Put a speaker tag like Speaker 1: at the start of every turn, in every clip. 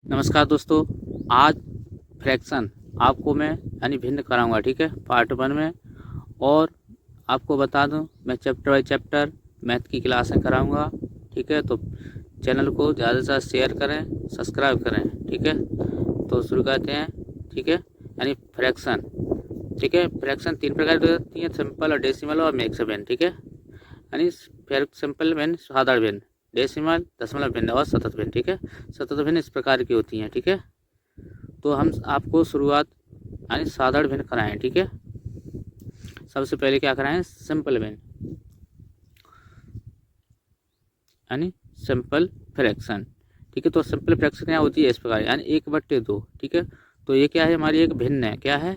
Speaker 1: नमस्कार दोस्तों, आज फ्रैक्शन आपको मैं यानी भिन्न कराऊंगा। ठीक है, पार्ट 1 में। और आपको बता दूं, मैं चैप्टर बाय चैप्टर मैथ की क्लासें कराऊंगा। ठीक है, तो चैनल को ज़्यादा से ज़्यादा शेयर करें, सब्सक्राइब करें। ठीक है, तो शुरू करते हैं। ठीक है, यानी फ्रैक्शन। ठीक है, फ्रैक्शन 3 प्रकार की होती है, सिंपल और डेसिमल और मैक्स भिन्न। ठीक है, यानी सिंपल भिन्न, साधारण भिन्न, डेसिमल दशमलव भिन्न और शतत भिन्न। ठीक है, शतत भिन्न इस प्रकार की होती हैं। ठीक है, तो हम आपको शुरुआत यानी साधारण भिन्न कराएं। ठीक है, सबसे पहले क्या कराएं, सिंपल भिन्न यानी सिंपल फ्रैक्शन। ठीक है, तो सिंपल फ्रैक्शन क्या होती है, इस प्रकार यानी 1/2। ठीक है, तो ये क्या है, हमारी एक भिन्न है। क्या है,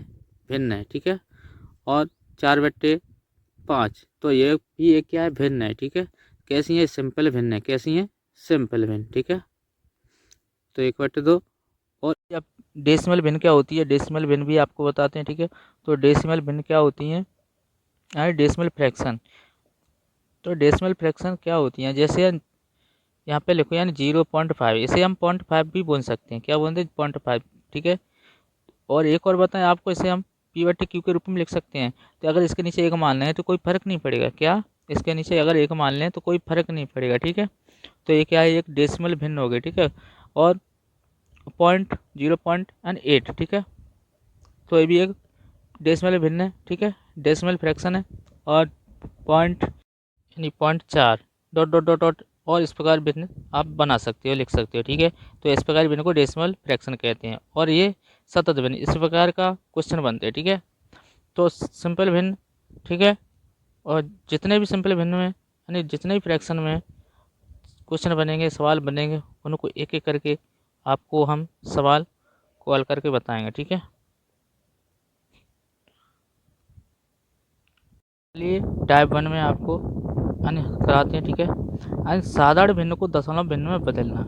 Speaker 1: भिन्न है। ठीक है, और 4/5, तो ये भी एक क्या है, भिन्न है। ठीक है, कैसी है, सिंपल भिन्न है। कैसी है, सिंपल भिन्न। ठीक है, तो 1/2। और
Speaker 2: अब डेसिमल भिन्न क्या होती है, डेसिमल भिन्न भी आपको बताते हैं। ठीक है, तो डेसिमल भिन्न क्या होती हैं, यानी डेसिमल फ्रैक्शन। तो डेसिमल फ्रैक्शन क्या होती हैं, जैसे यहाँ पे लिखो यानी 0.5, इसे हम 0.5 भी बोल सकते हैं। क्या बोलते हैं, 0.5। ठीक है, और एक और बताएं आपको, इसे हम P/Q के रूप में लिख सकते हैं। तो अगर इसके नीचे एक मान लें तो कोई फर्क नहीं पड़ेगा। क्या, इसके नीचे अगर एक मान लें तो कोई फर्क नहीं पड़ेगा। ठीक है, तो ये क्या है, एक डेसिमल भिन्न हो गई। ठीक है, और 0.8। ठीक है, तो ये भी एक डेसिमल भिन्न है। ठीक है, डेसिमल फ्रैक्शन है। और पॉइंट यानी 0.4 डॉट डॉट डॉट डॉट, और इस प्रकार भिन्न आप बना सकते हो, लिख सकते हो। ठीक है, तो इस प्रकार भिन्न को डेसिमल फ्रैक्शन कहते हैं। और ये सतत भिन्न, इस प्रकार का क्वेश्चन बनते हैं। ठीक है, तो सिंपल भिन्न। ठीक है, और जितने भी सिंपल भिन्न में यानी जितने भी फ्रैक्शन में क्वेश्चन बनेंगे, सवाल बनेंगे, उनको एक एक करके आपको हम सवाल कॉल करके बताएंगे। ठीक है, चलिए टाइप 1 में आपको यानी कराते हैं। ठीक है, यानी साधारण भिन्न को दशमलव भिन्न में बदलना।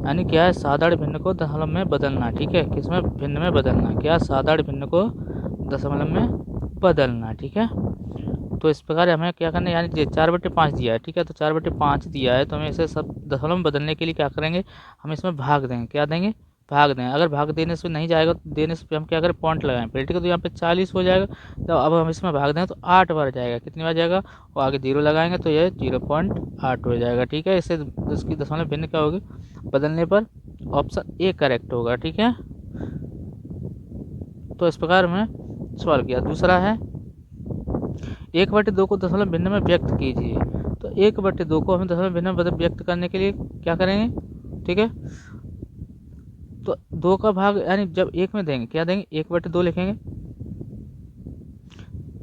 Speaker 2: यानी क्या है, साधारण भिन्न को दशमलव में बदलना। ठीक है, किसमें, भिन्न में बदलना। क्या, साधारण भिन्न को दशमलव में बदलना। ठीक है, तो इस प्रकार हमें क्या करना है, यानी 4/5 दिया है। ठीक है, तो 4/5 दिया है, तो हमें इसे सब दशमलव में बदलने के लिए क्या करेंगे, हम इसमें भाग देंगे। क्या देंगे, भाग दें। अगर भाग देने से नहीं जाएगा तो देने से हम क्या करें, पॉइंट लगाएं पहले। ठीक है, तो यहाँ पे 40 हो जाएगा। तो अब हम इसमें भाग दें तो 8 बार जाएगा। कितनी बार जाएगा, और आगे 0 लगाएंगे तो ये 0.8 हो जाएगा। ठीक है, इससे इसकी दशमलव भिन्न क्या होगी, बदलने पर ऑप्शन ए करेक्ट होगा। ठीक है, तो इस प्रकार हमें सवाल किया। दूसरा है 1/2 को दशमलव भिन्न में व्यक्त कीजिए। तो 1/2 को हमें दशमलव भिन्न में व्यक्त करने के लिए क्या करेंगे। ठीक है, तो 2 का भाग यानी जब 1 में देंगे, क्या देंगे, 1/2 लिखेंगे,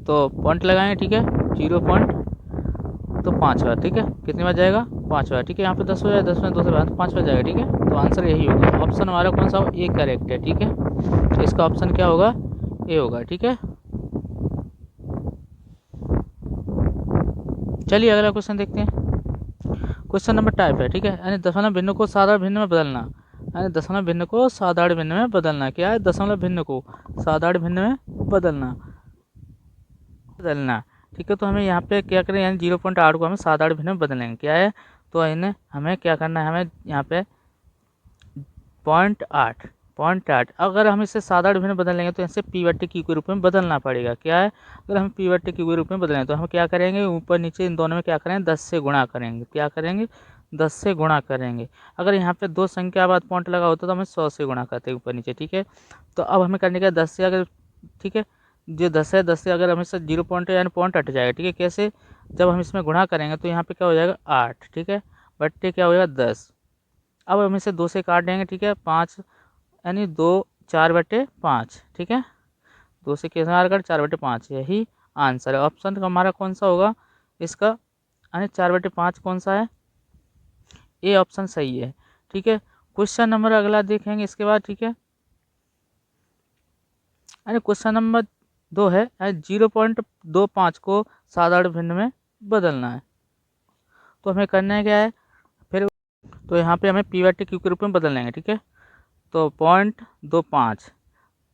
Speaker 2: तो पॉइंट लगाएंगे। ठीक है, 0 पॉइंट, तो 5 बार। ठीक है, कितनी बार जाएगा, 5 बार। ठीक है, यहाँ पे 10 हो जाए, 10 में 2 से बार तो 5 बार जाएगा। ठीक है, तो आंसर यही होगा। ऑप्शन हमारा कौन सा, ए करेक्ट है। ठीक है, तो इसका ऑप्शन क्या होगा, ए होगा। ठीक है, चलिए अगला क्वेश्चन देखते हैं। क्वेश्चन नंबर टाइप है। ठीक है, यानी दशमलव भिन्न को साधारण भिन्न में बदलना। यानी दशमलव भिन्न को साधारण भिन्न में बदलना। क्या है, दशमलव भिन्न को साधारण भिन्न में बदलना बदलना। ठीक है, तो हमें यहाँ पे क्या करें, यानी 0.8 को हमें साधारण भिन्न में बदलेंगे। क्या है, तो इन्हें हमें क्या करना है, हमें यहाँ पे 0.8 अगर हम इसे साधारण भिन्न बदल लेंगे तो इसे P/Q के रूप में बदलना पड़ेगा। क्या है, अगर हम P/Q के रूप में बदलें तो हम क्या करेंगे, ऊपर नीचे इन दोनों में क्या करेंगे, 10 से गुणा करेंगे। क्या करेंगे, 10 से गुणा करेंगे। अगर यहाँ पे 2 संख्या बाद पॉइंट लगा होता तो हमें 100 से गुणा करते हैं ऊपर नीचे। ठीक है, तो अब हमें करने का 10 से अगर, ठीक है, जो 10 है, 10 से अगर हमें 0 पॉइंट यानी पॉइंट हट जाएगा। ठीक है, कैसे, जब हम इसमें गुणा करेंगे तो यहाँ पे क्या हो जाएगा, 8। ठीक है, बट्टे क्या हो जाएगा, 10। अब हम इसे 2 से काट देंगे। ठीक है, 5 यानी 2, 4/5। ठीक है, 2 से कैसे मार कर, 4/5, यही आंसर है। ऑप्शन का हमारा कौन सा होगा इसका, यानी 4/5 कौन सा है, ए ऑप्शन सही है। ठीक है, क्वेश्चन नंबर अगला देखेंगे इसके बाद। ठीक है, यानी क्वेश्चन नंबर 2 है, 0.25 को साधारण भिन्न में बदलना है। तो हमें करना है क्या है, फिर तो यहाँ पे हमें P/Q के रूप में बदल लेंगे। ठीक है, तो 0.25,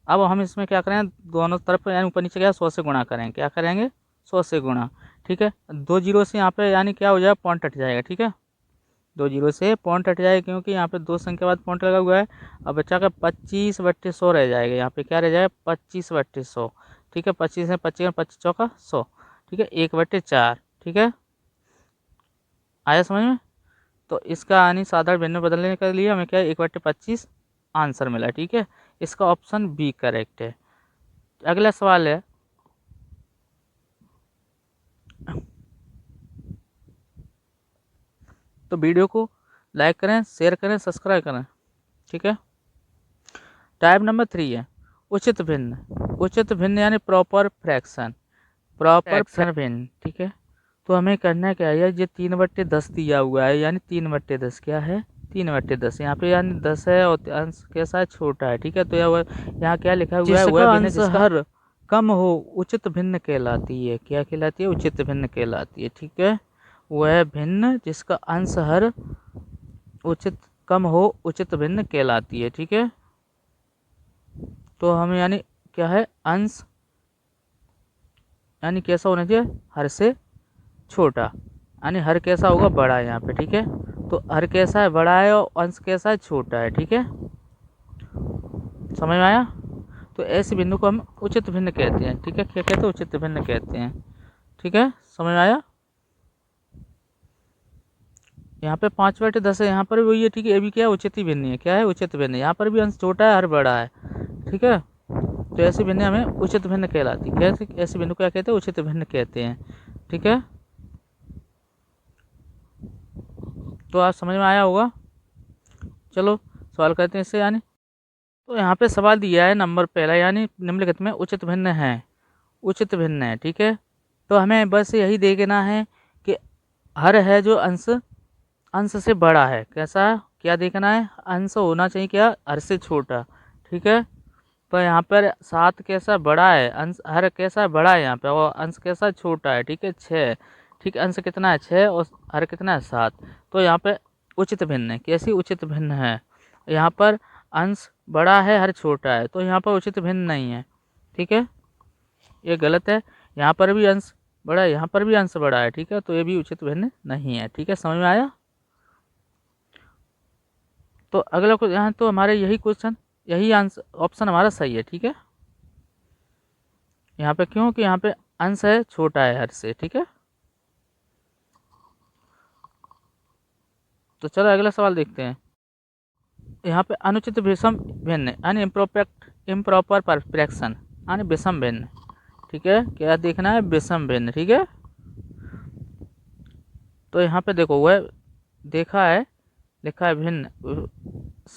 Speaker 2: अब हम इसमें क्या करें, दोनों तरफ यानी ऊपर नीचे क्या 100 से गुणा करेंगे। क्या करेंगे, 100 से गुणा। ठीक है, 2 जीरो से यहाँ पे यानी क्या हो जाएगा, पॉइंट हट जाएगा। ठीक है, 2 जीरो से पॉइंट हट जाएगा, क्योंकि यहाँ पे 2 संख्या बाद पॉइंट लगा हुआ है। अब बच्चा का 25/100 रह जाएगा, यहाँ पे क्या रह जाएगा 25/100। ठीक है, 25 में 25 25 चौका 100। ठीक है, 1/4। ठीक है, आया समझ में। तो इसका यानी साधारण भिन्न बदलने के लिए हमें क्या 1/25 आंसर मिला। ठीक है, इसका ऑप्शन बी करेक्ट है। अगला सवाल है, तो वीडियो को लाइक करें, शेयर करें, सब्सक्राइब करें। ठीक है, टाइप नंबर 3 है उचित भिन्न। उचित भिन्न यानी प्रॉपर फ्रैक्शन, प्रॉपर फ्रैक्शन भिन्न। ठीक है, तो हमें करना क्या है, ये 3/10 दिया हुआ है, यानी 3/10 क्या है 3/10 यहाँ पे यानी 10 है और अंश कैसा है छोटा है। ठीक है, तो यहाँ क्या लिखा हुआ है, वह भिन्न जिसका हर कम हो उचित भिन्न कहलाती है। क्या कहलाती है, उचित भिन्न कहलाती है। ठीक है, वह भिन्न जिसका अंश हर उचित कम हो उचित भिन्न कहलाती है। ठीक है, तो हमें यानी क्या है, अंश यानी कैसा होना चाहिए, हर से छोटा, यानी हर कैसा होगा, बड़ा है यहाँ पे। ठीक है, तो हर कैसा है, बड़ा है, और अंश कैसा है, छोटा है। ठीक है, समझ में आया। तो ऐसे बिंदु को हम उचित भिन्न कहते हैं। ठीक है, क्या कहते हैं, उचित भिन्न कहते हैं। ठीक है, समझ में आया। यहाँ पे 5/10 है, यहाँ पर भी वही है। ठीक है, ये भी क्या है, उचित ही भिन्न है। क्या है, उचित भिन्न। यहाँ पर भी अंश छोटा है, हर बड़ा है। ठीक है, तो ऐसे भिन्न हमें उचित भिन्न कहलाती है। ऐसे बिंदु क्या कहते हैं, उचित भिन्न कहते हैं। ठीक है, तो आप समझ में आया होगा। चलो सवाल करते हैं इससे। यानी तो यहाँ पे सवाल दिया है नंबर पहला, यानी निम्नलिखित में उचित भिन्न है, उचित भिन्न है। ठीक है, तो हमें बस यही देखना है कि हर है जो अंश से बड़ा है। कैसा, क्या देखना है, अंश होना चाहिए क्या, हर से छोटा। ठीक है, तो यहाँ पर 7 कैसा बड़ा है, अंश हर कैसा बड़ा है यहाँ पे, और अंश कैसा छोटा है। ठीक है, 6। ठीक है, अंश कितना है 6 और हर कितना है 7। तो यहाँ पे उचित भिन्न है। कैसी उचित भिन्न है, यहाँ पर अंश बड़ा है, हर छोटा है, तो यहाँ पर उचित भिन्न नहीं है। ठीक है, ये गलत है। यहाँ पर भी अंश बड़ा है, यहाँ पर भी अंश बड़ा है। ठीक है, तो ये भी उचित भिन्न नहीं है। ठीक है, समझ में आया। तो अगला कुछ यहाँ तो हमारे यही क्वेश्चन, यही आंसर ऑप्शन हमारा सही है। ठीक है, यहाँ पे क्यों कि यहाँ पे अंश है छोटा है हर से। ठीक है, तो चलो अगला सवाल देखते हैं। यहाँ पे अनुचित विषम भिन्न यानी इम्प्रॉपर फ्रैक्शन यानी विषम भिन्न। ठीक है, क्या देखना है, विषम भिन्न। ठीक है, तो यहाँ पे देखो वह देखा है, लिखा है भिन्न,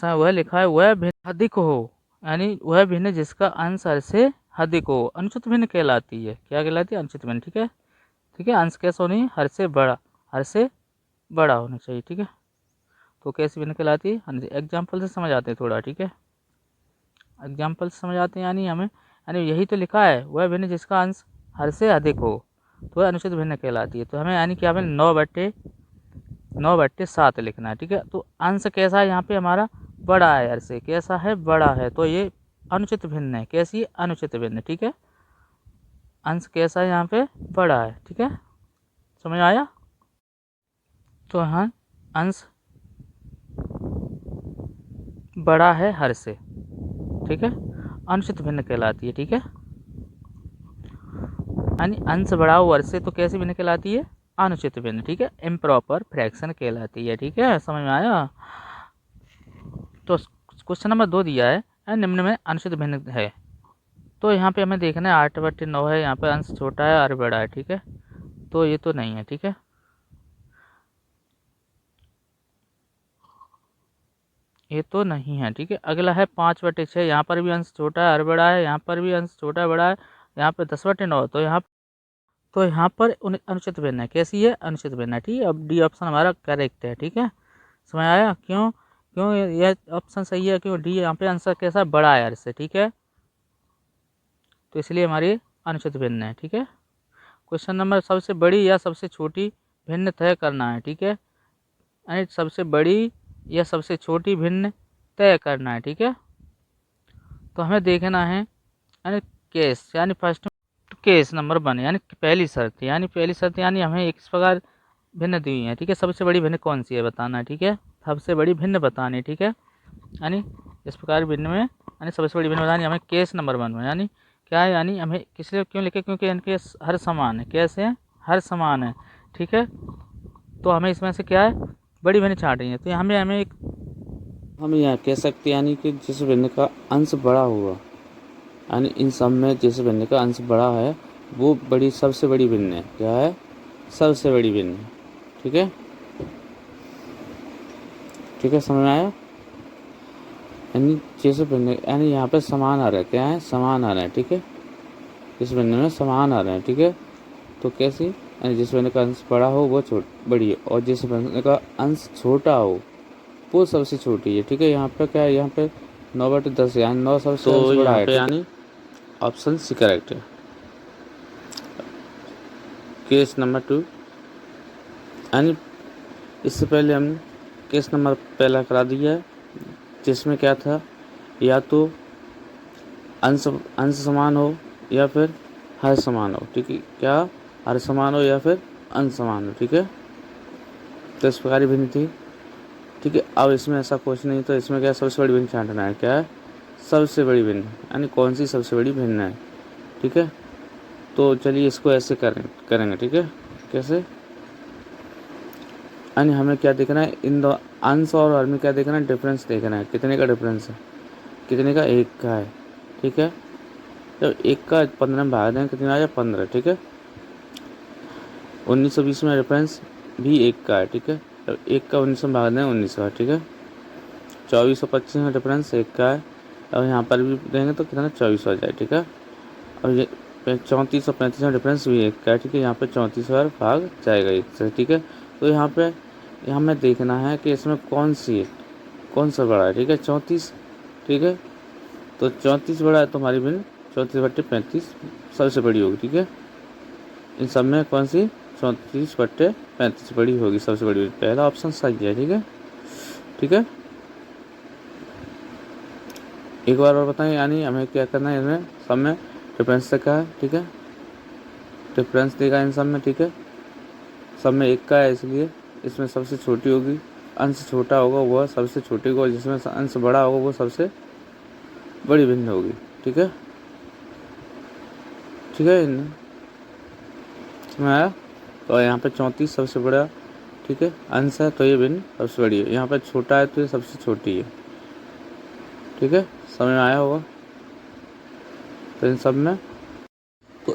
Speaker 2: वह लिखा है वह भिन्न अधिक हो, यानी वह भिन्न जिसका अंश हर से अधिक हो, अनुचित भिन्न कहलाती है। क्या कहलाती है, अनुचित भिन्न। ठीक है, ठीक है, अंश कैसा होनी, हर से बड़ा, हर से बड़ा होना चाहिए। ठीक है, तो कैसी भिन्न कहलाती है, एग्जाम्पल से समझ आते हैं थोड़ा। ठीक है, एग्जाम्पल से समझ आते हैं, यानी हमें यानी यही तो लिखा है, वह भिन्न जिसका अंश हर से अधिक हो, तो अनुचित भिन्न कहलाती है। तो हमें यानी कि हमें 9/7 लिखना है। ठीक है, तो अंश कैसा है, यहाँ पे हमारा बड़ा है, हर से कैसा है, बड़ा है, तो ये अनुचित भिन्न है। कैसी, अनुचित भिन्न। ठीक है, अंश कैसा है, यहाँ पे बड़ा है। ठीक है, समझ आया। तो हाँ, अंश बड़ा है हर से। ठीक है, अनुचित भिन्न कहलाती है। ठीक है, यानी अंश बड़ा हो हर से, तो कैसी भिन्न कहलाती है, अनुचित भिन्न। ठीक है, इम्प्रॉपर फ्रैक्शन कहलाती है। ठीक है, समझ में आया। तो क्वेश्चन नंबर 2 दिया है, निम्न में अनुचित भिन्न है। तो यहाँ पे हमें देखना है 8/9 है, यहाँ पे अंश छोटा है और बड़ा है। ठीक है, तो ये तो नहीं है। ठीक है, ये तो नहीं है। ठीक है, अगला है 5/6, यहाँ पर भी अंश छोटा है और बड़ा है, यहाँ पर भी अंश छोटा है बड़ा है, यहाँ पे 10/9, तो यहाँ पर अनुचित भिन्न है। कैसी है, अनुचित भिन्न है। ठीक है, अब डी ऑप्शन हमारा करेक्ट है। ठीक है, समझ आया। क्यों क्यों यह ऑप्शन सही है, क्यों डी यहाँ पे आंसर कैसा बड़ा है इससे। ठीक है, तो इसलिए हमारी अनुचित भिन्न है। ठीक है, क्वेश्चन नंबर सबसे बड़ी या सबसे छोटी भिन्न तय करना है। ठीक है, यानी सबसे बड़ी या सबसे छोटी भिन्न तय करना है। ठीक है, तो हमें देखना है यानी केस, यानी फर्स्ट केस नंबर 1 यानी पहली शर्त, यानी हमें इस प्रकार भिन्न दी हुई हैं, ठीक है। सबसे बड़ी भिन्न कौन सी है बताना है, ठीक है। सबसे बड़ी भिन्न बतानी है, ठीक है। यानी इस प्रकार भिन्न में यानी सबसे बड़ी भिन्न बतानी हमें केस नंबर 1 में, यानी क्या है, यानी हमें किस लिए क्यों लिखे, क्योंकि इनके हर समान है। कैसे हैं, हर समान है, ठीक है। तो हमें इसमें से क्या है, बड़ी भिन्न छांट रही है। तो हमें हमें एक
Speaker 1: हम यहाँ कह सकते हैं यानी कि जिस भिन्न का अंश बड़ा हुआ, यानी इन सब में जिस भिन्न का अंश बड़ा है वो बड़ी सबसे बड़ी भिन्न है। क्या है, सबसे बड़ी भिन्न, ठीक है। ठीक है, समझ में आया। यानी जिस भिन्न यानी यहाँ पे समान आ रहा है, क्या है, समान आ रहा है, ठीक है। इस भिन्न में समान आ रहे हैं, ठीक है। तो कैसी, यानी जिस भिन्न का अंश बड़ा हो वो बड़ी है, और जिस भिन्न का अंश छोटा हो वो सबसे छोटी है, ठीक है। यहाँ पे क्या है, यहाँ पे 9/10 यानी 9 सबसे अंश बड़ा है, यानी ऑप्शन सी करेक्ट है। केस नंबर 2, यानी इससे पहले हम केस नंबर पहला करा दिया है, जिसमें क्या था, या तो अंश अंश समान हो या फिर हर समान हो, ठीक है। क्या, हर समान हो या फिर अंश समान हो, ठीक है। तो इस प्रकार की भिन्न थी, ठीक है। अब इसमें ऐसा कुछ नहीं, तो इसमें क्या, सबसे बड़ी भिन्न छांटना है। क्या है, सबसे बड़ी भिन्न, यानी कौन सी सबसे बड़ी भिन्न है, ठीक है। तो चलिए इसको ऐसे करेंगे, ठीक है। कैसे, यानी हमें क्या देखना है, इन दो अंश और हर में क्या देखना है, डिफरेंस देखना है। कितने का डिफरेंस है, कितने का, 1 का है, ठीक है। जब 1 का 15 में भाग दें कितना आ जाए, 15, ठीक है। 1920 में डिफरेंस भी 1 का है, ठीक है। जब 1 का 19 में भाग दें 19 का, ठीक है। 2425 में डिफरेंस 1 का है, और यहाँ पर भी देंगे तो कितना, 24 आ जाए, ठीक है। और ये 34 और 35 में डिफरेंस भी 1 का है, ठीक है। यहाँ पे 34 बार भाग जाएगा 1 से, ठीक है। तो यहाँ पे हमें देखना है कि इसमें कौन सा बड़ा है, ठीक है, 34, ठीक है। तो 34 बड़ा है तो हमारी भिन्न 34/35 सबसे बड़ी होगी, ठीक है। इन सब में कौन सी 34/35 बड़ी होगी, सबसे बड़ी होगी। पहला ऑप्शन सही है, ठीक है, ठीक है। एक बार और बताएं, यानी हमें क्या करना है, इसमें सब में डिफरेंस देखा है, ठीक है। डिफरेंस देखा इन सब में, ठीक है। सब में 1 का है, इसलिए इसमें सबसे छोटी होगी, अंश छोटा होगा वह सबसे छोटी होगी, और जिसमें अंश बड़ा होगा वो सबसे बड़ी भिन्न होगी, ठीक है, ठीक है। समझ आया। तो यहाँ पे 34 सबसे बड़ा, ठीक है, अंश है, तो ये भिन्न सबसे बड़ी है। यहाँ पे छोटा है तो ये सबसे छोटी है, ठीक है। समझ में आया होगा। तो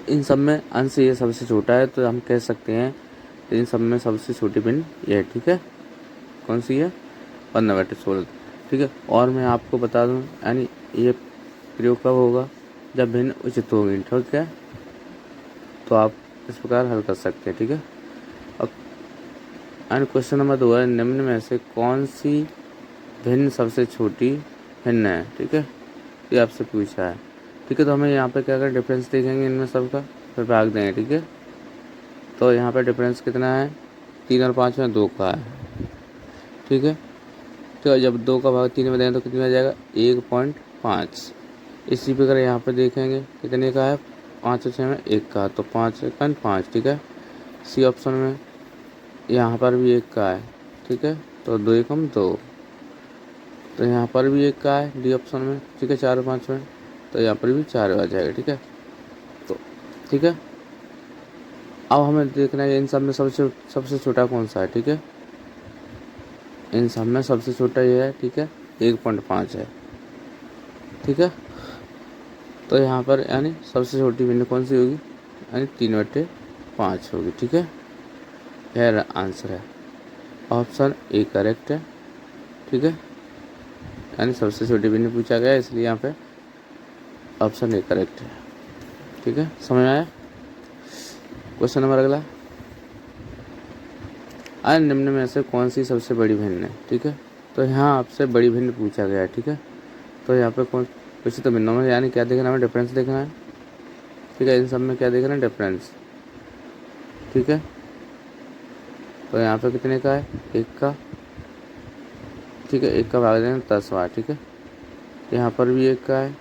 Speaker 1: इन सब में अंश ये सबसे छोटा है, तो हम कह सकते हैं इन सब में सबसे छोटी भिन्न ये है, ठीक है। कौन सी है, 15/16, ठीक है। और मैं आपको बता दूं, यानी ये प्रयोग कब होगा, जब भिन्न उचित होगी, ठीक है। तो आप इस प्रकार हल कर सकते हैं, ठीक है। अब एंड क्वेश्चन नंबर 2 है, निम्न में से कौन सी भिन्न सबसे छोटी भिन्न है, ठीक है। ये आपसे पूछा है, ठीक है। तो हमें यहाँ पे क्या करें, डिफरेंस देखेंगे इनमें सबका, फिर भाग देंगे, ठीक है। तो यहाँ पे डिफरेंस कितना है, 3 और 5 में 2 का है, ठीक है। तो जब 2 का भाग 3 में देंगे तो कितना आ जाएगा, 1.5। इसी प्रकार यहाँ पे देखेंगे कितने का है, 5 और 6 में 1 का, तो 5.5, ठीक है। सी ऑप्शन में यहाँ पर भी 1 का है, ठीक है। तो 2 एकम 2, तो यहाँ पर भी 1 का है डी ऑप्शन में, ठीक है। 4 और 5 में, तो यहाँ पर भी 4 आ जाएगा, ठीक है। तो ठीक है, अब हमें देखना है इन सब में सबसे छोटा कौन सा है, ठीक है। इन सब में सबसे छोटा ये है, ठीक है, 1.5 है, ठीक है। तो यहाँ पर यानी सबसे छोटी भिन्न कौन सी होगी, यानी 3/5 होगी, ठीक है। यह आंसर है, ऑप्शन ए करेक्ट है, ठीक है। यानी सबसे छोटी भिन्न पूछा गया इसलिए यहाँ पे ऑप्शन ए करेक्ट है, ठीक है। समझ में आया। क्वेश्चन नंबर अगला, निम्न में से कौन सी सबसे बड़ी भिन्न है, ठीक है। तो यहाँ आपसे बड़ी भिन्न पूछा गया है, ठीक है। तो यहाँ पे कुछ तो भिन्नों में यानी क्या देखना है, डिफरेंस देखना है, ठीक है। इन सब में क्या देखना है, डिफरेंस, ठीक है। तो यहाँ पे कितने का है, 1 का, ठीक है। 1 का भाग देंगे 10 बार, ठीक है। यहाँ पर भी 1 का है,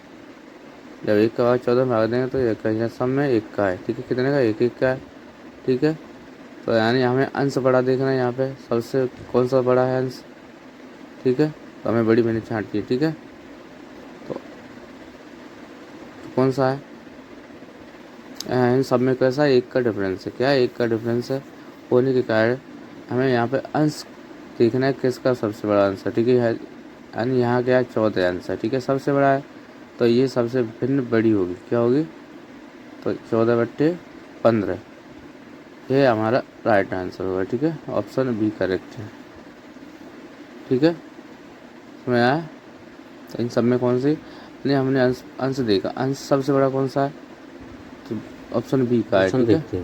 Speaker 1: जब 1 का भाग 14 भाग देंगे तो 1 का, सब में 1 का है, ठीक है। कितने का, 1 का है, ठीक है। तो यानी हमें अंश बड़ा देखना है, यहाँ पे सबसे कौन सा बड़ा है अंश, ठीक है। तो हमें बड़ी भिन्न छांटनी है, ठीक है। तो कौन सा है, इन सब में कैसा एक का डिफरेंस है, क्या है, एक का डिफरेंस है होने के कारण हमें यहाँ पे अंश देखना है किसका सबसे बड़ा अंश है, ठीक है। यानी यहाँ क्या है, 14 अंश है, ठीक है, सबसे बड़ा है। तो ये सबसे भिन्न बड़ी होगी, क्या होगी, तो 14/15, ये हमारा राइट आंसर होगा, ठीक है। ऑप्शन बी करेक्ट है, ठीक है, समझ आया। तो इन सब में कौन सी, नहीं हमने अंश देखा, अंश सबसे बड़ा कौन सा है, तो ऑप्शन बी का है, ठीक है।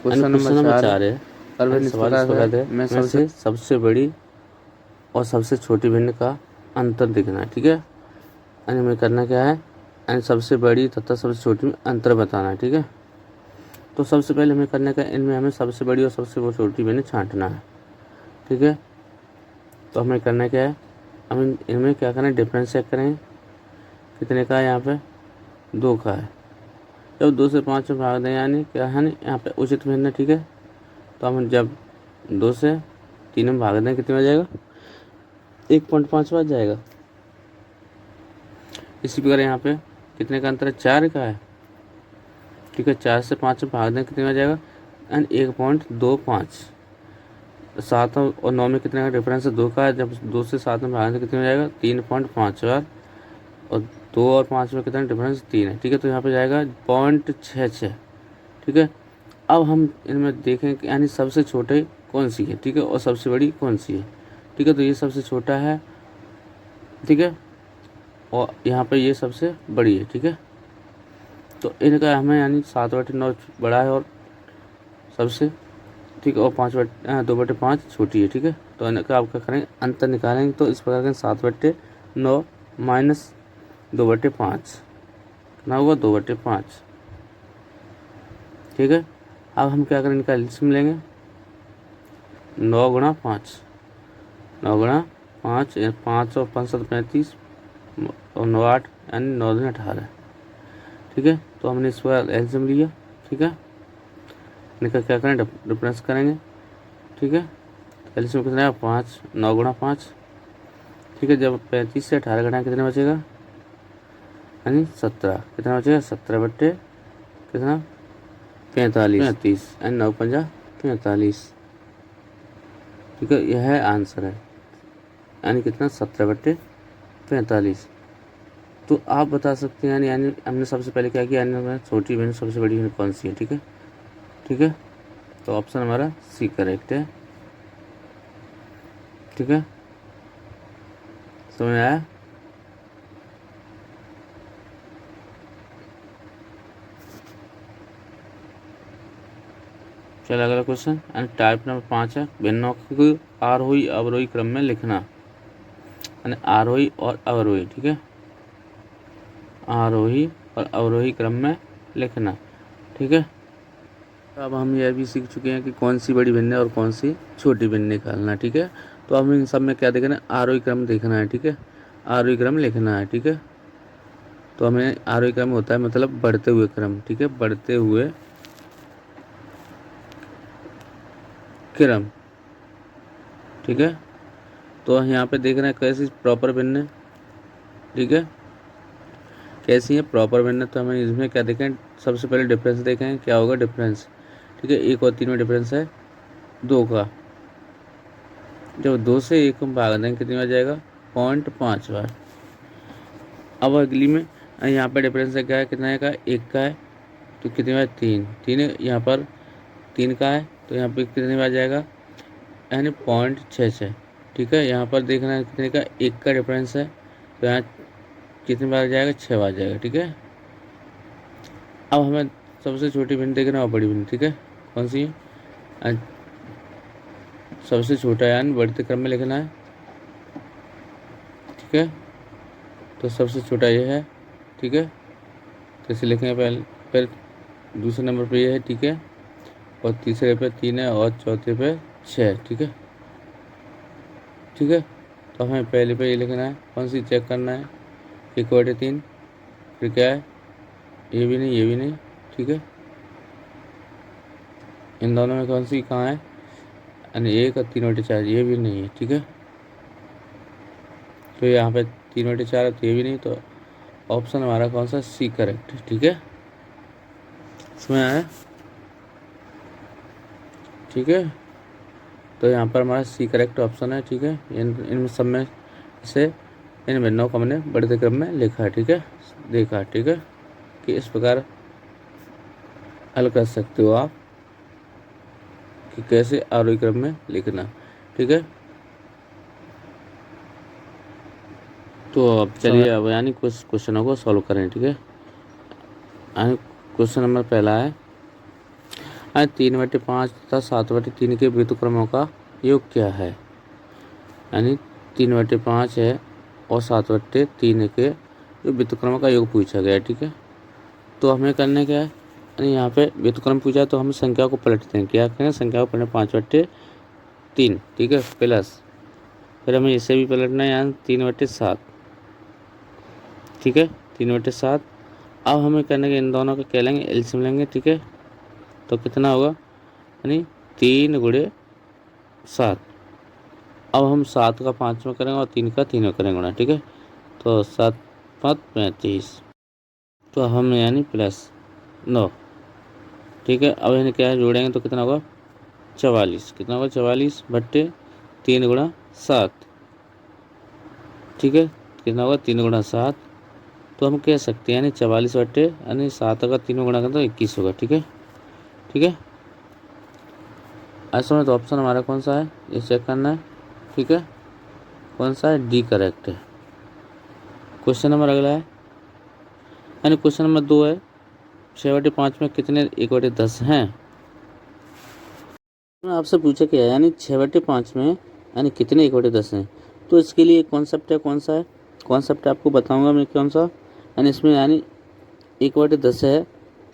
Speaker 1: क्वेश्चन नंबर 4 है,
Speaker 2: सवाल इस प्रकार है,
Speaker 1: मैं सबसे बड़ी
Speaker 2: और सबसे छोटी भिन्न का अंतर दिखना है, ठीक है। यानी हमें करना क्या है, यानी सबसे बड़ी तथा सबसे छोटी में अंतर बताना है, ठीक है। तो सबसे पहले हमें करने का, इनमें हमें सबसे बड़ी और सबसे छोटी भिन्न छांटना है, ठीक है। तो हमें करना क्या है, हम इनमें क्या करें, डिफरेंस चेक करें, कितने का है, यहाँ पे 2 का है। जब 2 से 5 में भाग दें, यानी क्या है ना, यहाँ पे उचित भिन्न, ठीक है। तो हम जब 2 से 3 में भाग दें, कितने बच जाएगा, 1.5 बच जाएगा। इसी प्रकार यहाँ पे कितने का अंतर है, 4 का है, ठीक है। 4 से 5 में भाग दें, कितने में जाएगा, एंड 1.25। 7 और 9 में कितने का डिफरेंस है, 2 का है। जब 2 से 7 में भाग दें, कितने में जाएगा, 3.5 बार। और 2 और 5 में कितना डिफरेंस, 3 है, ठीक है। तो यहाँ पे जाएगा 0.66, ठीक है। अब हम इनमें देखें कि यानी सबसे छोटे कौन सी है, ठीक है, और सबसे बड़ी कौन सी है, ठीक है। तो ये सबसे छोटा है, ठीक है, और यहाँ पे ये सबसे बड़ी है, ठीक है। तो इनका हमें यानी 7/9 बड़ा है और सबसे, ठीक है, और 2/5 छोटी है, ठीक है। तो इनका आप क्या करेंगे, अंतर निकालेंगे। तो इस प्रकार के 7/9 माइनस 2/5 कितना होगा, 2/5, ठीक है। अब हम क्या करेंगे, इनका एलसीएम लेंगे, 9 गुणा 5, 9 गुणा 5, 5 और 5 7 35 और 9 8 यानी 9 दूनी 18, ठीक है। तो हमने इस पर एलसीएम लिया, ठीक है। इनका क्या करें, डिफरेंस करेंगे, ठीक है। एलसीएम कितना है, 5, 9 गुणा 5, ठीक है। जब 35 से 18 घटाएं, कितना बचेगा, यानी 17, कितना बचेगा, 17 कितना 45 यानी 9 पंजा 45, ठीक है। यह है आंसर है, यानी कितना 17/45। तो आप बता सकते हैं, यानी हमने सबसे पहले क्या किया, यानी छोटी बहन सबसे बड़ी बहन कौन सी है, ठीक है, ठीक है। तो ऑप्शन हमारा सी करेक्ट है, ठीक है, समझ आया। चलो अगला क्वेश्चन, एंड टाइप नंबर 5 है, भिन्नों को आरोही अवरोही क्रम में लिखना, यानी आरोही और अवरोही, ठीक है, आरोही और अवरोही क्रम में लिखना, ठीक है। अब हम यह भी सीख चुके हैं कि कौन सी बड़ी भिन्न और कौन सी छोटी भिन्न निकालना, ठीक है। तो हम इन सब में क्या देखना है, आरोही क्रम देखना है, ठीक है, आरोही क्रम लिखना है, ठीक है। तो हमें आरोही क्रम होता है मतलब बढ़ते हुए क्रम, ठीक है, बढ़ते हुए क्रम, ठीक है। तो यहाँ पे देख रहे हैं कैसी प्रॉपर भिन्न, ठीक है, कैसी है प्रॉपर भिन्न। तो हमें इसमें क्या देखें, सबसे पहले डिफरेंस देखें, क्या होगा डिफरेंस, ठीक है। 1 और 3 में डिफरेंस है 2 का। जब 2 से 1 में भाग देंगे, कितनी बार जाएगा, 0.5 बार। अब अगली में यहाँ पे डिफरेंस है, क्या है, कितना का, 1 का है, तो कितनी बार, 3 है, यहाँ पर 3 का है, तो यहाँ पे कितनी बार जाएगा, यानी 0.66, ठीक है। यहाँ पर देखना है कितने का, 1 का डिफरेंस है, तो यहाँ कितनी बार जाएगा, 6 बार जाएगा, ठीक है। अब हमें सबसे छोटी भिन्न देखना और बड़ी भिन्न, ठीक है, कौन सी है, सबसे छोटा यानी बढ़ते क्रम में लिखना है, ठीक है। तो सबसे छोटा ये है, ठीक है, तो इसे लिखेंगे पहले, फिर दूसरे नंबर पे ये है, ठीक है, और तीसरे पे 3 है और चौथे पे 6, ठीक है, ठीक है। तो हमें पहले पे ये लिखना है, कौन सी चेक करना है, 1/3, फिर क्या है, ये भी नहीं, ये भी नहीं, ठीक है,
Speaker 1: इन दोनों में कौन सी कहाँ है, यानी 1 और 3/4 ये भी नहीं है, ठीक है। तो यहाँ पे 3/4 है तो ये भी नहीं, तो ऑप्शन हमारा कौन सा, सी करेक्ट है, ठीक है। इसमें आया, ठीक है। तो यहाँ पर हमारा सी करेक्ट ऑप्शन है, ठीक है। इन सब में से इन भिन्नों को हमने बढ़ते क्रम में लिखा है, ठीक है, देखा, ठीक है, कि इस प्रकार हल कर सकते हो आप कि कैसे आरोही क्रम में लिखना, ठीक है। तो अब चलिए अब यानी कुछ क्वेश्चनों को सॉल्व करें, ठीक है। यानी क्वेश्चन नंबर पहला है, 3/5 तथा 7/3 के व्युत्क्रमों का योग क्या है। यानी 3/5 है और 7/3 के जो व्युत्क्रमों का योग पूछा गया है, ठीक है। तो हमें करने क्या है, यानी यहाँ पे व्युत्क्रम पूछा तो हम संख्या को पलटते हैं, क्या करें, संख्या को पलटें 5/3, ठीक है, प्लस फिर हमें इसे भी पलटना है, यानी 3/7, ठीक है, 3/7। अब हमें करने के इन दोनों का क्या लेंगे, एलसीएम लेंगे, ठीक है। तो कितना होगा, यानी 3 × 7। अब हम 7 का 5 में करेंगे और 3 का 3 में करेंगे गुणा, ठीक है। तो 7 × 5 = 35, तो हम यानी +9, ठीक है। अब यानी क्या है, जोड़ेंगे तो कितना होगा, 44, कितना होगा, 44/3 × 7, ठीक है, कितना होगा, 3 × 7। तो हम कह सकते हैं यानी 44/7 का 3 में गुणा करें तो 21 होगा, ठीक है, ठीक है। ऐसा में तो ऑप्शन हमारा कौन सा है, ये चेक करना है, ठीक है, कौन सा है, डी करेक्ट है। क्वेश्चन नंबर अगला है, यानी क्वेश्चन नंबर 2 है, 6/5 में कितने 1/10 हैं। मैं आपसे पूछा क्या है, यानी 6/5 में यानी कितने 1/10 हैं। तो इसके लिए कॉन्सेप्ट है, कौन सा है, कॉन्सेप्ट आपको बताऊंगा मैं कौन सा, यानी इसमें यानी 1/10 है,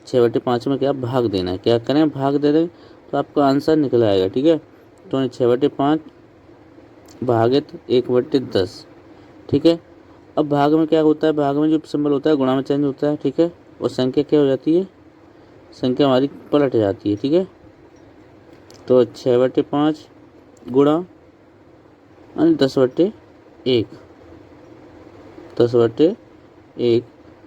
Speaker 1: 6/5 में क्या भाग देना है, क्या करें, भाग दे दें तो आपका आंसर निकल आएगा, ठीक है। तो 6/5 भागित 1/10, ठीक है। अब भाग में क्या होता है, भाग में जो सिंबल होता है गुणा में चेंज होता है, ठीक है, और संख्या क्या हो जाती है, संख्या हमारी पलट जाती है, ठीक है। तो 6/5 गुणा 10/1, 10/1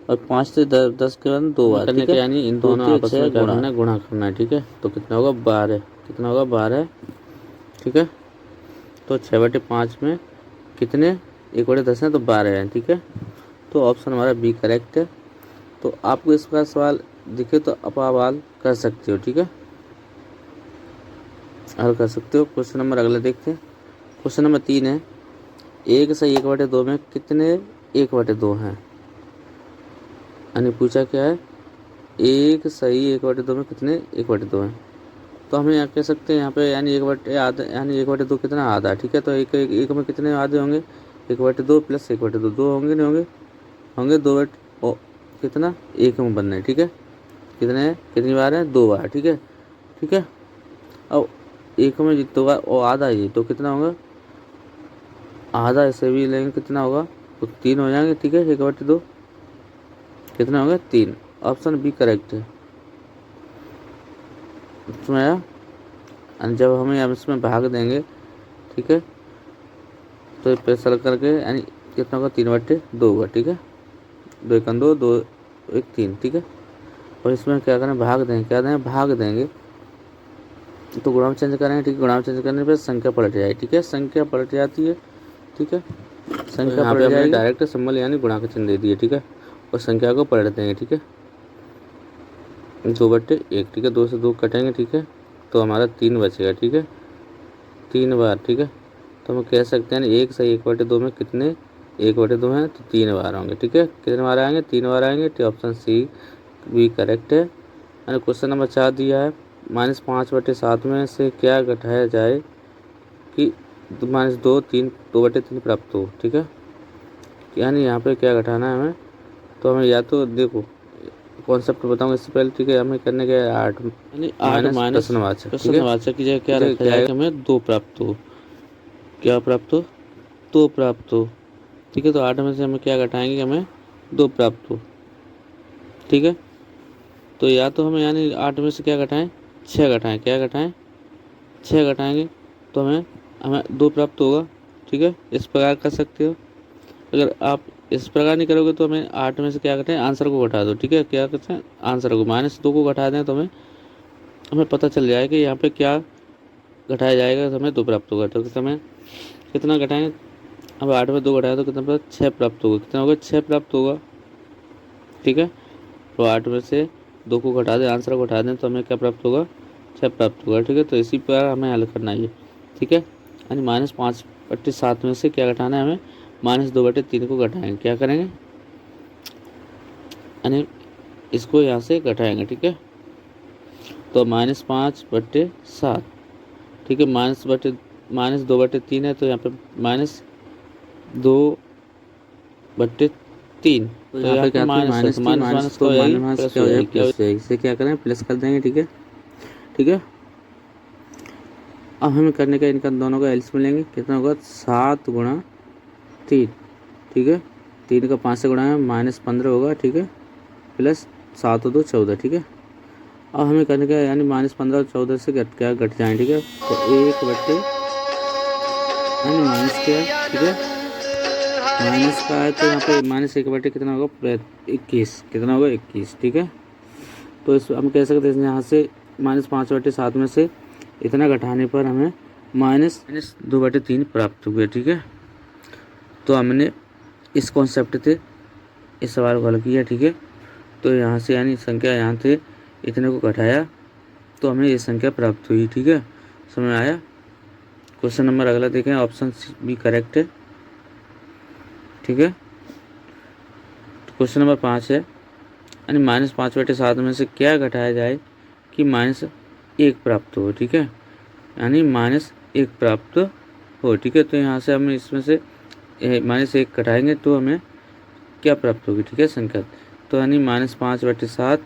Speaker 1: और 5 से 10 के बाद 2 बार, ठीक है, यानी इन दोनों आपस में क्या करना है, गुणा करना है, ठीक है। तो कितना होगा, 12, कितना होगा, 12, ठीक है। तो 6/5 में कितने 1/10 है, तो 12 है, ठीक है। तो ऑप्शन हमारा बी करेक्ट है। तो आपको इसका सवाल दिखे तो आप हल कर सकते हो, ठीक है, हल कर सकते हो। क्वेश्चन नंबर अगला देखते हैं, क्वेश्चन नंबर 3 है, 1 सही 1/2 में कितने 1/2 हैं। यानी पूछा क्या है, 1 सही 1/2 में कितने 1/2 हैं। तो हम यहाँ कह सकते हैं यहाँ पे यानी 1/8 यानी 1/2 कितना, आधा, ठीक है। तो एक में कितने आधे होंगे, 1/2 + 1/2, 2 होंगे, नहीं होंगे, होंगे 2 कितना 1 में बनना है, ठीक है। कितने, कितनी बार है, 2 बार, ठीक है, ठीक है। अब 1 में 2 बार और आधा ही, तो कितना होगा, आधा इसे भी लेंगे कितना होगा, तो 3 हो जाएंगे, ठीक है। 1/2 कितना होगा, 3, ऑप्शन बी करेक्ट है। इसमें आया, जब हमें अब इसमें भाग देंगे, ठीक है, तो पैसा करके यानी कितना होगा, 3/2 होगा, ठीक है, 2 × 2, 2 × 1 3, ठीक है। और इसमें क्या करें, भाग देंगे, क्या दें, भाग देंगे, तो गुणा में चेंज करेंगे, ठीक है। गुणा में चेंज करने पर संख्या पलट जाएगी, ठीक है, संख्या पलट जाती है, ठीक है, संख्या पलट जाएगी, डायरेक्ट सिंबल यानी गुणा का चिन्ह दे दिए, ठीक है, और संख्या को पलट देंगे, ठीक है, 2/1, ठीक है, 2 से 2 कटेंगे, ठीक है। तो हमारा 3 बचेगा, ठीक है, 3 बार, ठीक है। तो हम कह सकते हैं 1 सही 1/2 में कितने 1/2 हैं, तो 3 बार होंगे, ठीक है। कितने बार आएंगे, 3 बार आएंगे, तो ऑप्शन सी भी करेक्ट है। मैंने क्वेश्चन नंबर 4 दिया है, -5/7 में से क्या घटाया जाए कि -2 3 2/3 प्राप्त हो, ठीक है। यानी यहाँ पे क्या घटाना है हमें, तो हमें या तो देखो कॉन्सेप्ट बताऊंगा इससे पहले, ठीक है। हमें करने के 8 यानी 8 माइनस प्रश्नवाचक की जगह क्या रखा जाएगा, हमें 2 प्राप्त हो, क्या प्राप्त हो, 2 प्राप्त हो, ठीक है। तो 8 में से हमें क्या घटाएंगे, हमें 2 प्राप्त हो, ठीक है। तो या तो हमें यानी 8 में से क्या घटाएं, 6 घटाएं, क्या घटाएं 6 घटाएंगे तो हमें 2 प्राप्त होगा। ठीक है, इस प्रकार कर सकते हो। अगर आप इस प्रकार नहीं करोगे तो हमें 8 में से क्या करते हैं आंसर को घटा दो। ठीक है, क्या करते हैं आंसर को -2 को घटा दें तो हमें पता चल जाएगा कि यहाँ पे क्या घटाया जाएगा तो हमें 2 प्राप्त होगा। तो हमें कितना घटाएंगे, अब 8 में 2 घटाया तो कितना प्राप्त 6 प्राप्त होगा। कितना होगा 6 प्राप्त होगा। ठीक है, तो 8 में से 2 को घटा दें, आंसर को घटा दें तो हमें क्या प्राप्त होगा 6 प्राप्त होगा। ठीक है, तो इसी प्रकार हमें हल करना है ये। ठीक है, यानी -5/7 में से क्या घटाना है हमें -2/3 को घटाएंगे। क्या करेंगे यानी इसको यहाँ से घटाएंगे। ठीक है, तो -5/7। ठीक है, -2/3 है तो यहाँ पे -2/3 तो यहाँ पे क्या माइनस तो माइनस क्या हो जाएगी, इसे क्या करें प्लस कर देंगे। ठीक है, ठीक है, अब हमें करने का इनका दोनों का एल्सियम लेंगे। कितना होगा 7 × 3। ठीक है, 3 का 5 से गुणा है -15 होगा। ठीक है, प्लस 7 और 2 14। ठीक है, अब हमें करने का यानी -15 और 14 से घट जाए। ठीक है, तो 1/, यानी माइनस क्या है। ठीक है, माइनस का है तो यहाँ पे -1/, कितना होगा 21। कितना होगा 21। ठीक है, तो इस हम कह सकते हैं यहाँ से -5/7 में से इतना घटाने पर हमें -2/3 प्राप्त हुए। ठीक है, तो हमने इस कॉन्सेप्ट से इस सवाल को हल किया। ठीक है, तो यहाँ से यानी संख्या यहाँ से इतने को घटाया तो हमें ये संख्या प्राप्त हुई। ठीक है, समझ में आया। क्वेश्चन नंबर अगला देखें, ऑप्शन बी करेक्ट है। ठीक है, तो क्वेश्चन नंबर 5 है, यानी -5/7 में से क्या घटाया जाए कि -1 प्राप्त हो। ठीक है, यानी -1 प्राप्त हो। ठीक है, तो यहाँ से हम इसमें से -1 घटाएंगे तो हमें क्या प्राप्त होगी। ठीक है, संख्या तो यानी -5/7।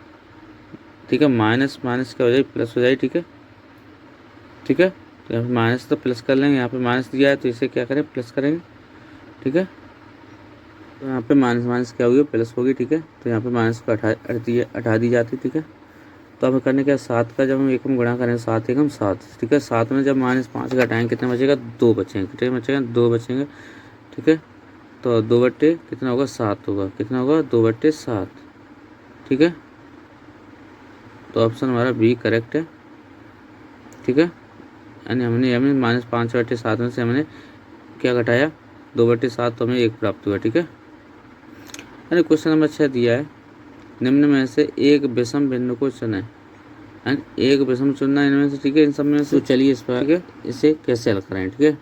Speaker 1: ठीक है, माइनस क्या हो जाए प्लस हो जाए। ठीक है, ठीक है, तो यहाँ पे माइनस तो प्लस कर लेंगे, यहाँ पे माइनस दिया है तो इसे क्या करें प्लस करेंगे। ठीक है, तो यहाँ पे माइनस क्या होगी प्लस होगी। ठीक है, तो यहाँ पे माइनस को हटा दी जाती। ठीक है, तो हमें करने क्या 7 का जब हम एकम गुणा करें 7 एकम 7। ठीक है, 7 में जब -5 घटाएंगे कितना बचेगा 2 बचेंगे। कितने बचेगा 2 बचेंगे। ठीक है, तो 2/, कितना होगा 7 होगा। कितना होगा 2/7। ठीक है, तो ऑप्शन हमारा बी करेक्ट है। ठीक है, यानी हमें -5/7 में से हमने क्या घटाया 2/7 तो हमें 1 प्राप्त हुआ। ठीक है, यानी क्वेश्चन नंबर 6 दिया है, निम्न में से एक विषम बिंदु को चुनें। यानी एक विषम चुनना इनमें से। ठीक है, इन सब में से। तो चलिए इस पर ठीक है इसे कैसे हल करें। ठीक है,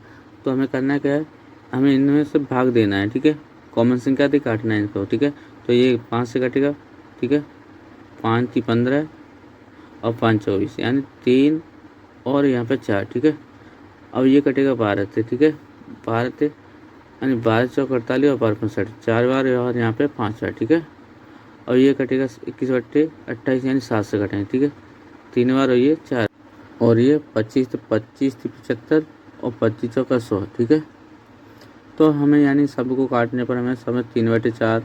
Speaker 1: तो हमें करना क्या है, हमें इनमें से भाग देना है। ठीक है, कॉमन संख्या थी काटना है इनको। ठीक है, तो ये 5 से कटेगा। ठीक है, 5 × 15 और 5 × 24, यानी 3 और यहाँ पे 4। ठीक है, अब ये कटेगा 12 से। ठीक है, 12 से यानी 12 × 4 = 48 और 12 × 65 4 बार और यहाँ पे 5 बार। ठीक है, और ये कटेगा 21/28 यानी 7 से कटेंगे। ठीक है, 3 बार और ये 4 और ये 25 तो 25 थी 75 और 25 × 100। ठीक है, तो हमें यानी सबको काटने पर हमें समय 3/4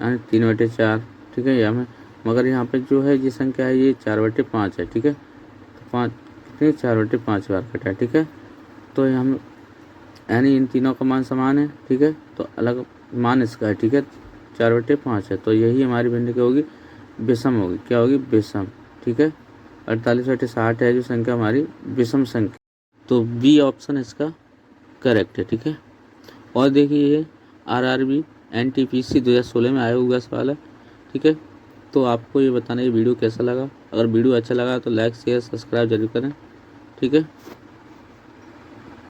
Speaker 1: यानी 3/4। ठीक है, हमें मगर यहाँ पे जो है ये संख्या है ये 4/5 है। ठीक है, तो 5 कितने 4/5 बार कटा है। ठीक है, तो हम यानी इन तीनों का मान समान है। ठीक है, तो अलग मान इसका है। ठीक है, 4/5 है, तो यही हमारी भिन्न क्या होगी विषम होगी। क्या होगी विषम। ठीक है, 48/60 है जो संख्या हमारी विषम संख्या, तो बी ऑप्शन इसका करेक्ट है। ठीक है, और देखिए ये RRB NTPC 2016 में आया हुआ सवाल है। ठीक है, तो आपको ये बताना ये वीडियो कैसा लगा। अगर वीडियो अच्छा लगा तो लाइक शेयर सब्सक्राइब जरूर करें। ठीक है।